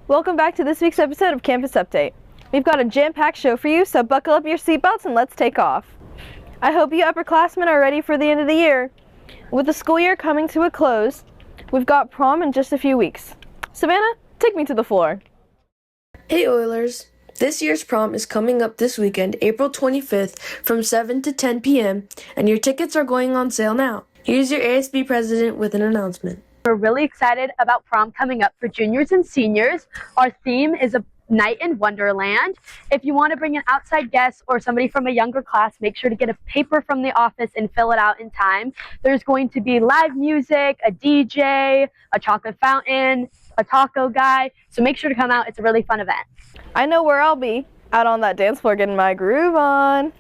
Welcome back to this week's episode of Campus Update. We've got a jam-packed show for you, so buckle up your seatbelts and let's take off. I hope you upperclassmen are ready for the end of the year. With the school year coming to a close, we've got prom in just a few weeks. Savannah, take me to the floor. Hey Oilers! This year's prom is coming up this weekend, April 25th from 7 to 10 p.m. and your tickets are going on sale now. Here's your ASB president with an announcement. We're really excited about prom coming up for juniors and seniors. Our theme is a night in Wonderland. If you want to bring an outside guest or somebody from a younger class, make sure to get a paper from the office and fill it out in time. There's going to be live music, a DJ, a chocolate fountain, a taco guy. So make sure to come out. It's a really fun event. I know where I'll be, out on that dance floor getting my groove on.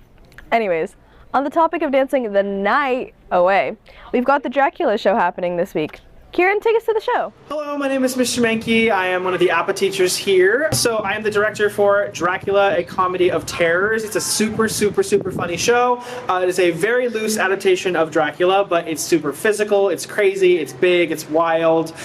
Anyways, on the topic of dancing the night away, we've got the Dracula show happening this week. Kieran, take us to the show. Hello, my name is Mr. Mankey. I am one of the APA teachers here. So I am the director for Dracula, a comedy of terrors. It's a super funny show. It is a very loose adaptation of Dracula, but it's super physical, it's crazy, it's big, it's wild.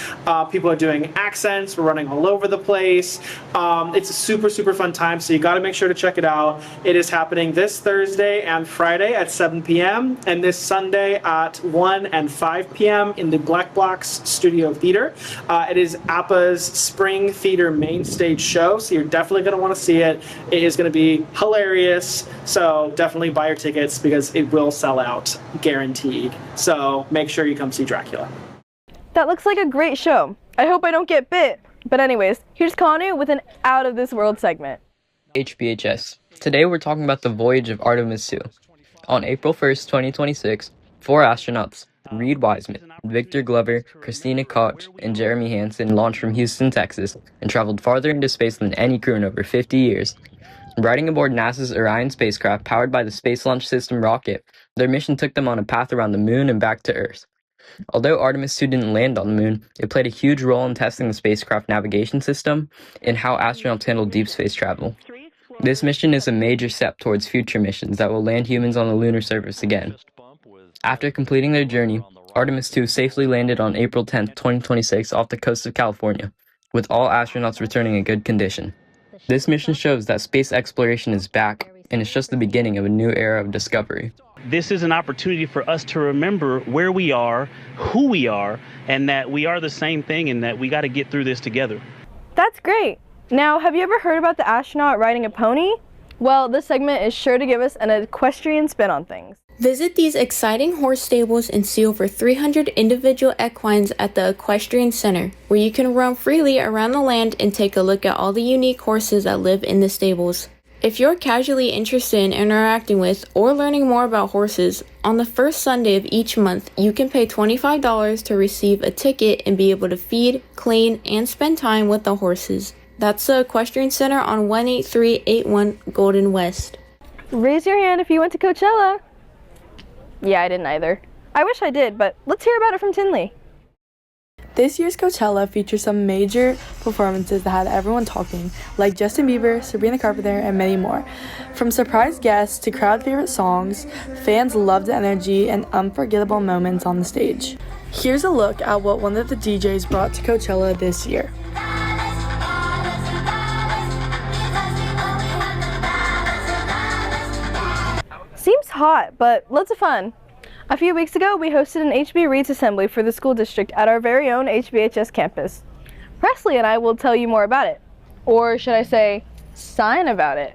People are doing accents, we're running all over the place. It's a super fun time, so you gotta make sure to check it out. It is happening this Thursday and Friday at 7 p.m. and this Sunday at 1 and 5 p.m. in the Black Box Studio Theater. It is APA's Spring Theater main stage show, so you're definitely going to want to see it. It is going to be hilarious, so definitely buy your tickets because it will sell out, guaranteed. So make sure you come see Dracula. That looks like a great show. I hope I don't get bit. But anyways, here's Kanu with an Out of This World segment. HBHS. Today we're talking about the voyage of Artemis II. On April 1st, 2026, 4 astronauts, Reed Wiseman, Victor Glover, Christina Koch, and Jeremy Hansen launched from Houston, Texas, and traveled farther into space than any crew in over 50 years. Riding aboard NASA's Orion spacecraft powered by the Space Launch System rocket, their mission took them on a path around the moon and back to Earth. Although Artemis II didn't land on the moon, it played a huge role in testing the spacecraft navigation system and how astronauts handle deep space travel. This mission is a major step towards future missions that will land humans on the lunar surface again. After completing their journey, Artemis II safely landed on April 10, 2026 off the coast of California, with all astronauts returning in good condition. This mission shows that space exploration is back, and it's just the beginning of a new era of discovery. This is an opportunity for us to remember where we are, who we are, and that we are the same thing and that we got to get through this together. That's great. Now, have you ever heard about the astronaut riding a pony? Well, this segment is sure to give us an equestrian spin on things. Visit these exciting horse stables and see over 300 individual equines at the Equestrian Center, where you can roam freely around the land and take a look at all the unique horses that live in the stables. If you're casually interested in interacting with or learning more about horses, on the first Sunday of each month, you can pay $25 to receive a ticket and be able to feed, clean, and spend time with the horses. That's the Equestrian Center on 18381 Golden West. Raise your hand if you went to Coachella. Yeah, I didn't either. I wish I did, but let's hear about it from Tinley. This year's Coachella featured some major performances that had everyone talking, like Justin Bieber, Sabrina Carpenter, and many more. From surprise guests to crowd favorite songs, fans loved the energy and unforgettable moments on the stage. Here's a look at what one of the DJs brought to Coachella this year. Seems hot, but loads of fun. A few weeks ago, we hosted an HB Reads assembly for the school district at our very own HBHS campus. Presley and I will tell you more about it. Or should I say, sign about it.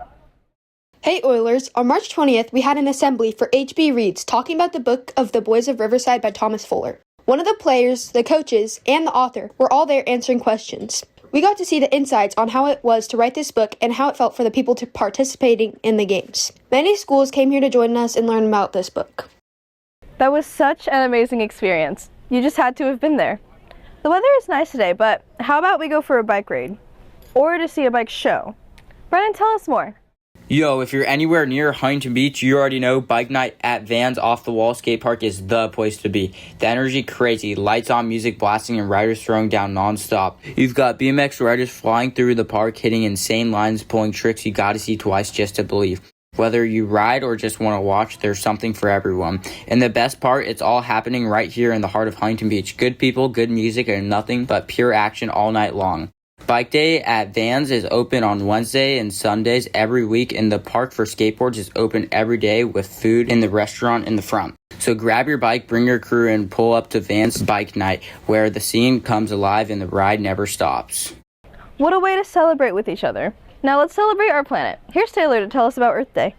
Hey Oilers, on March 20th, we had an assembly for HB Reads talking about the book of The Boys of Riverside by Thomas Fuller. One of the players, the coaches, and the author were all there answering questions. We got to see the insights on how it was to write this book and how it felt for the people participating in the games. Many schools came here to join us and learn about this book. That was such an amazing experience. You just had to have been there. The weather is nice today, but how about we go for a bike raid? Or to see a bike show? Brennan, tell us more. Yo, if you're anywhere near Huntington Beach, you already know Bike Night at Vans Off the Wall Skate Park is the place to be. The energy crazy, lights on, music blasting, and riders throwing down non-stop. You've got BMX riders flying through the park, hitting insane lines, pulling tricks you gotta see twice just to believe. Whether you ride or just want to watch, there's something for everyone. And the best part, it's all happening right here in the heart of Huntington Beach. Good people, good music, and nothing but pure action all night long. Bike Day at Vans is open on Wednesday and Sundays every week, and the park for skateboards is open every day with food in the restaurant in the front. So grab your bike, bring your crew, and pull up to Vans Bike Night, where the scene comes alive and the ride never stops. What a way to celebrate with each other. Now let's celebrate our planet. Here's Taylor to tell us about Earth Day.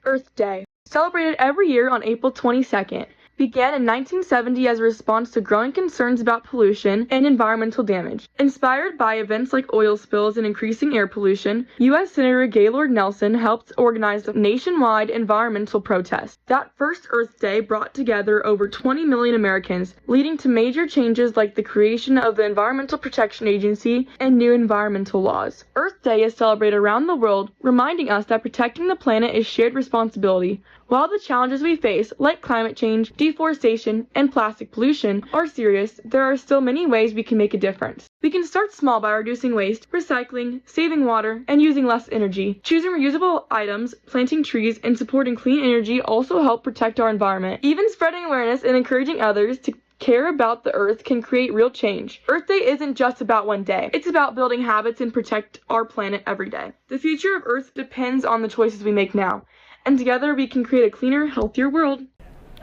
Earth Day, celebrated every year on April 22nd, began in 1970 as a response to growing concerns about pollution and environmental damage. Inspired by events like oil spills and increasing air pollution, U.S. Senator Gaylord Nelson helped organize a nationwide environmental protest. That first Earth Day brought together over 20 million Americans, leading to major changes like the creation of the Environmental Protection Agency and new environmental laws. Earth Day is celebrated around the world, reminding us that protecting the planet is shared responsibility. While the challenges we face, like climate change, deforestation, and plastic pollution, are serious, there are still many ways we can make a difference. We can start small by reducing waste, recycling, saving water, and using less energy. Choosing reusable items, planting trees, and supporting clean energy also help protect our environment. Even spreading awareness and encouraging others to care about the earth can create real change. Earth Day isn't just about one day. It's about building habits and protect our planet every day. The future of Earth depends on the choices we make now. And together we can create a cleaner, healthier world.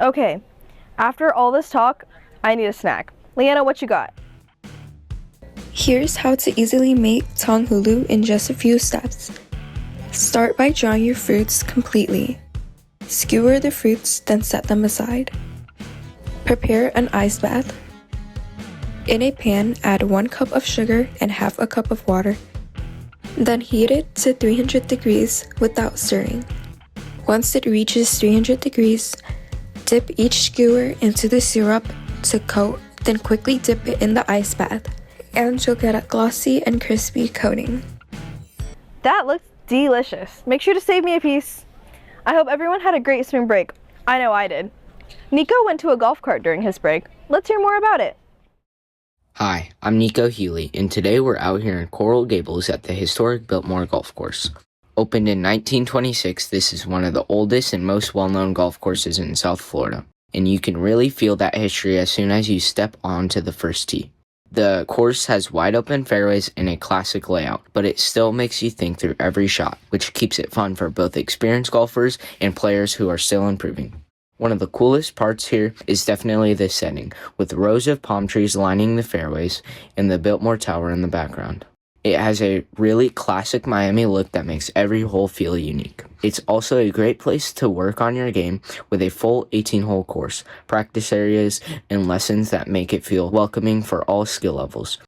Okay, after all this talk, I need a snack. Leanna, what you got? Here's how to easily make tanghulu in just a few steps. Start by drying your fruits completely. Skewer the fruits, then set them aside. Prepare an ice bath. In a pan, add 1 cup of sugar and half a cup of water. Then heat it to 300 degrees without stirring. Once it reaches 300 degrees, dip each skewer into the syrup to coat, then quickly dip it in the ice bath, and you'll get a glossy and crispy coating. That looks delicious. Make sure to save me a piece. I hope everyone had a great spring break. I know I did. Nico went to a golf cart during his break. Let's hear more about it. Hi, I'm Nico Healy, and today we're out here in Coral Gables at the historic Biltmore Golf Course. Opened in 1926, this is one of the oldest and most well-known golf courses in South Florida, and you can really feel that history as soon as you step onto the first tee. The course has wide open fairways and a classic layout, but it still makes you think through every shot, which keeps it fun for both experienced golfers and players who are still improving. One of the coolest parts here is definitely the setting, with rows of palm trees lining the fairways and the Biltmore Tower in the background. It has a really classic Miami look that makes every hole feel unique. It's also a great place to work on your game with a full 18-hole course, practice areas, and lessons that make it feel welcoming for all skill levels.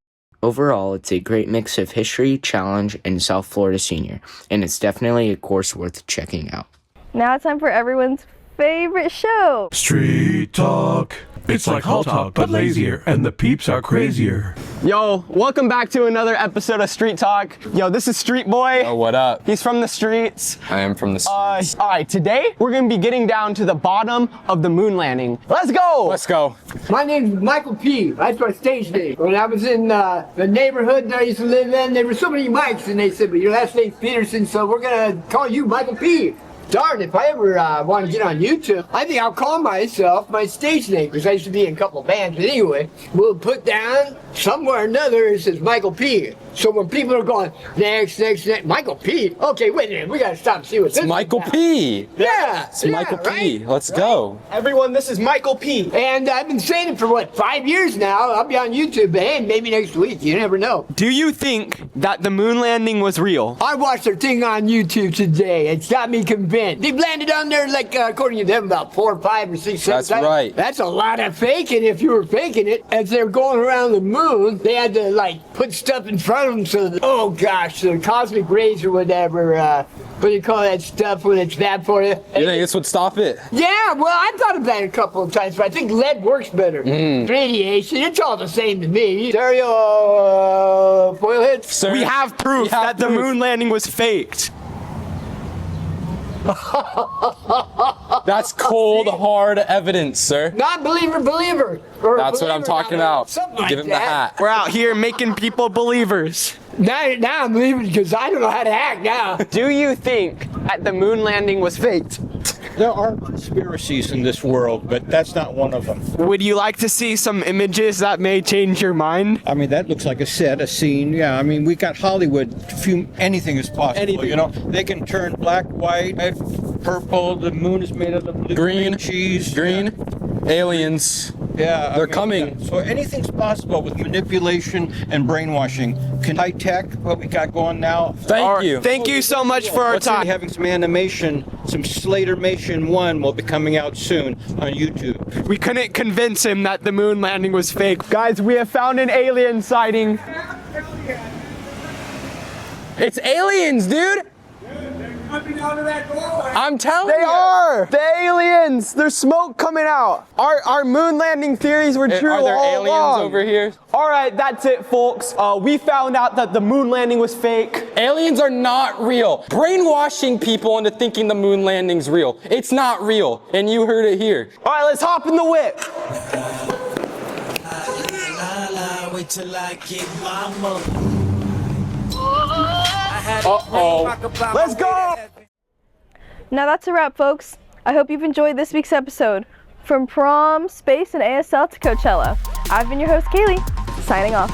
Overall, it's a great mix of history, challenge, and South Florida senior, and it's definitely a course worth checking out. Now it's time for everyone's favorite show. Street Talk. It's like hall talk, but lazier, and the peeps are crazier. Yo, welcome back to another episode of Street Talk. Yo, this is Street Boy. Oh, what up? He's from the streets. I am from the streets. All right, today we're gonna be getting down to the bottom of the moon landing. Let's go! Let's go. My name's Michael P. That's my stage name. When I was in the neighborhood that I used to live in, there were so many Mikes, and they said, but your last name's Peterson, so we're gonna call you Michael P. Darn, if I ever want to get on YouTube, I think I'll call myself my stage name, because I used to be in a couple bands. But anyway, we'll put down somewhere or another, it says Michael P. So when people are going, next, Michael P. Okay, wait a minute, we got to stop and see what's this Michael P. Yeah. It's Michael P. Let's go. Everyone, this is Michael P. And I've been saying it for, 5 years now. I'll be on YouTube, but hey, maybe next week. You never know. Do you think that the moon landing was real? I watched their thing on YouTube today. It's got me convinced. They've landed on there, according to them, about 4, 5, or 6 That's times. right. That's a lot of faking if you were faking it. As they're going around the moon, they had to, put stuff in front of them so that, the cosmic rays or whatever, what do you call that stuff when it's bad for you? You think this would stop it? Yeah, well, I thought of that a couple of times, but I think lead works better. Radiation, it's all the same to me. Stereo foil hits. Sir, we have proof that the moon landing was faked. That's cold, hard evidence, sir. Not believer. That's what I'm talking about. Something Give like him the hat. We're out here making people believers. Now I'm leaving because I don't know how to act now. Do you think that the moon landing was faked? There are conspiracies in this world, but that's not one of them. Would you like to see some images that may change your mind? I mean, that looks like a set, a scene. Yeah, I mean, we got Hollywood. Anything is possible. Anything. You know, they can turn black, white, red, purple. The moon is made of the blue, Green. cheese. Green. Aliens. Yeah, They're coming. Yeah. So anything's possible with manipulation and brainwashing. High tech, what we got going now. Thank you. Thank you so much for our time. Having some animation, some Slatermation 1 will be coming out soon on YouTube. We couldn't convince him that the moon landing was fake. Guys, we have found an alien sighting. It's aliens, dude. I'm telling you. They are! The aliens! There's smoke coming out. Our moon landing theories were true Are there all aliens along. over here? Alright, that's it, folks. We found out that the moon landing was fake. Aliens are not real. Brainwashing people into thinking the moon landing's real. It's not real, and you heard it here. Alright, let's hop in the whip. Wait till I get my money. Uh-oh. Let's go! Now that's a wrap, folks. I hope you've enjoyed this week's episode. From prom, space, and ASL to Coachella, I've been your host, Kaylee, signing off.